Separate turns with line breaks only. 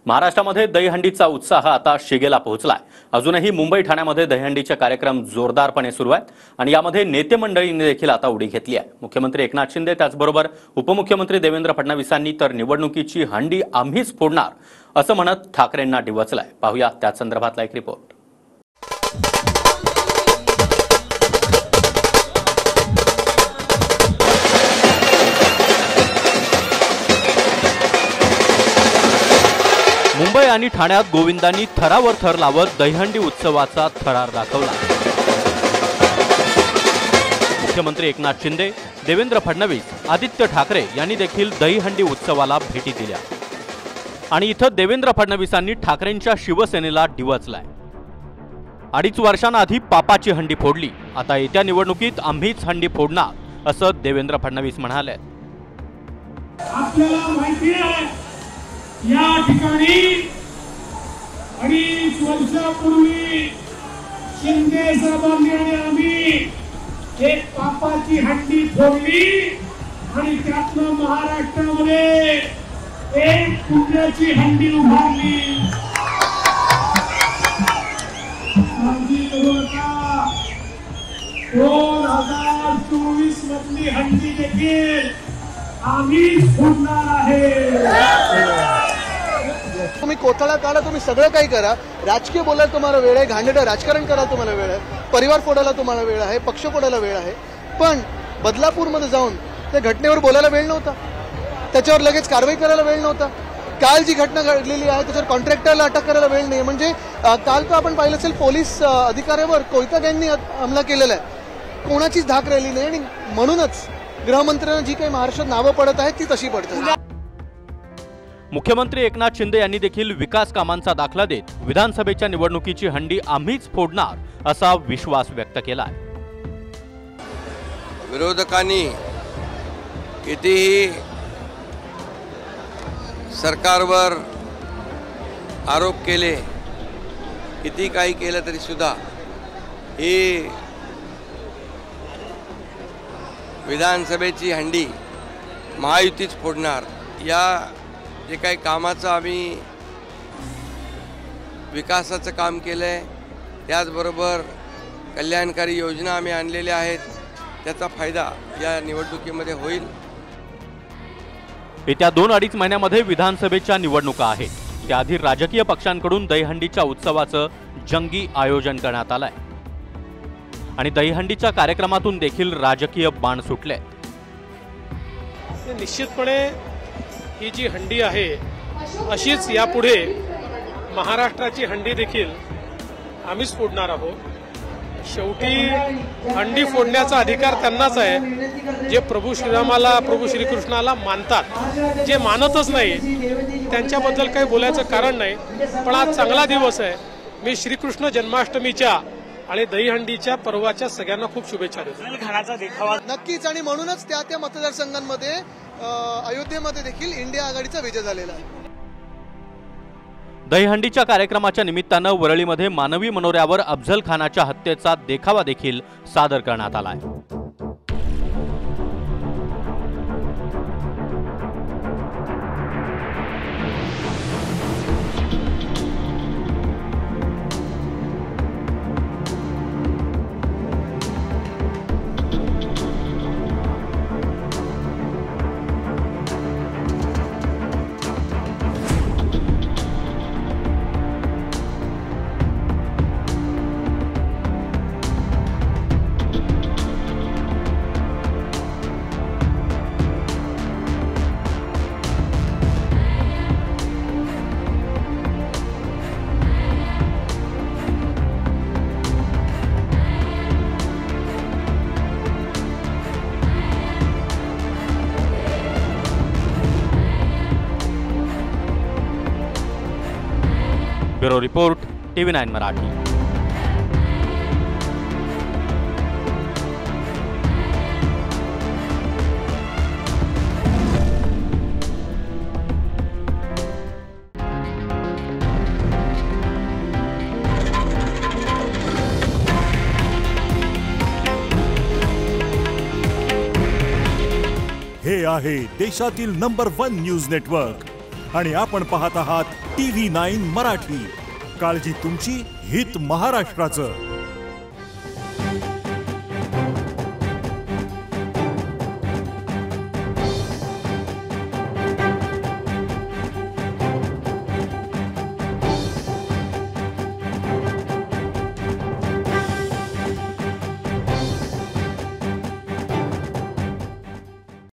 महाराष्ट्रामध्ये दहीहंडीचा उत्साह आता शिगेला पोहोचलाय। अजूनही मुंबई ठाण्यामध्ये दहीहंडीचे कार्यक्रम जोरदारपणे सुरू आहेत आणि यामध्ये नेते मंडळींनी देखील आता उडी घेतली आहे। मुख्यमंत्री एकनाथ शिंदे त्याचबरोबर उपमुख्यमंत्री देवेंद्र फडणवीसांनी तर निवडणुकीची हंडी आम्हीच फोडणार असं म्हणत ठाकरेंना डिवचलाय। पाहूया त्या संदर्भातला एक रिपोर्ट। मुंबई आणि ठाण्यात गोविंदांनी थरावर थर लावत दहीहंडी उत्सवाचा थरार दाखवला। मुख्यमंत्री एकनाथ शिंदे, देवेंद्र फडणवीस, आदित्य ठाकरे यांनी देखील दहीहंडी उत्सवाला भेटी दिल्या आणि इथं देवेंद्र फडणवीसांनी ठाकरेंच्या शिवसेनेला डिवचलाय। 2.5 वर्षांआधी पापाची हंडी फोडली, आता येत्या निवडणुकीत आम्हीच हंडी फोडणार असं देवेंद्र फडणवीस म्हणाले।
आपल्याला माहिती आहे या ठिकाणी 2.5 वर्षापूर्वी शिंदे साहेबांनी आणि आम्ही एक पापाची हंडी फोडली आणि त्यातनं महाराष्ट्रामध्ये एक पुण्याची हंडी उभारली। 2024 मधली हंडी देखील आम्ही फोडणार आहे।
तुम्ही कोथळा काढा, तुम्ही सगळं काही करा, राजकीय बोलायला तुम्हाला वेळ आहे, घाणेरडं राजकारण करायला तुम्हाला वेळ आहे, परिवार फोडायला तुम्हाला वेळ आहे, पक्ष फोडायला वेळ आहे, पण बदलापूरमध्ये जाऊन त्या घटनेवर बोलायला वेळ नव्हता, त्याच्यावर लगेच कारवाई करायला वेळ नव्हता। काल जी घटना घडलेली आहे त्याच्यावर कॉन्ट्रॅक्टरला अटक करायला वेळ नाही। म्हणजे काल तर आपण पाहिलं असेल पोलीस अधिकाऱ्यावर कोयता गँगनी हमला केलेला आहे, कोणाचीच धाक राहिली नाही आणि म्हणूनच गृहमंत्र्यांना जी काही महाराष्ट्रात नावं पडत आहेत ती तशी पडतात।
मुख्यमंत्री एकनाथ शिंदे यांनी देखील विकास कामांचा दाखला देत विधानसभेच्या निवडणुकीची हंडी आम्हीच फोडणार असा विश्वास व्यक्त केलाय।
विरोधकांनी कितीही सरकारवर आरोप केले, किती काही केलं तरी सुद्धा ही विधानसभेची हंडी महायुतीच फोडणार। या जे काही कामाचं आम्ही विकासाचं काम केलंय, त्याचबरोबर कल्याणकारी योजना आम्ही आणलेल्या आहेत, त्याचा फायदा या निवडणुकीमध्ये होईल।
येत्या 2-2.5 महिन्यामध्ये विधानसभेच्या निवडणुका आहेत, त्याआधी राजकीय पक्षांकडून दहीहंडीच्या उत्सवाचं जंगी आयोजन करण्यात आलंय आणि दहीहंडीच्या कार्यक्रमातून देखील राजकीय बाण सुटले।
निश्चितपणे ही जी हंडी आहे अशीच यापुढे महाराष्ट्राची हंडी देखील आम्हीच फोडणार आहोत। शेवटी हंडी फोडण्याचा अधिकार त्यांनाच आहे जे प्रभू श्रीरामाला, प्रभू श्रीकृष्णाला मानतात। जे मानतच नाही त्यांच्याबद्दल काही बोलायचं कारण नाही, पण आज चांगला दिवस आहे। मी श्रीकृष्ण जन्माष्टमीच्या आणि दहीहंडीच्या पर्वाच्या सगळ्यांना खूप शुभेच्छा देतो।
नक्कीच, आणि म्हणूनच त्या मतदारसंघांमध्ये अयोध्येमध्ये देखील इंडिया आघाडीचा विजय झालेला आहे।
दहीहंडीच्या कार्यक्रमाच्या निमित्तानं वरळीमध्ये मानवी मनोऱ्यावर अफजल खानाच्या हत्येचा देखावा देखील सादर करण्यात आलाय। Bureau report, TV9 Marathi.
हे आहे देशातील नंबर 1 न्यूज नेटवर्क आणि आपण पाहत आहात TV9 मराठी, काळजी तुमची, हित महाराष्ट्राचं.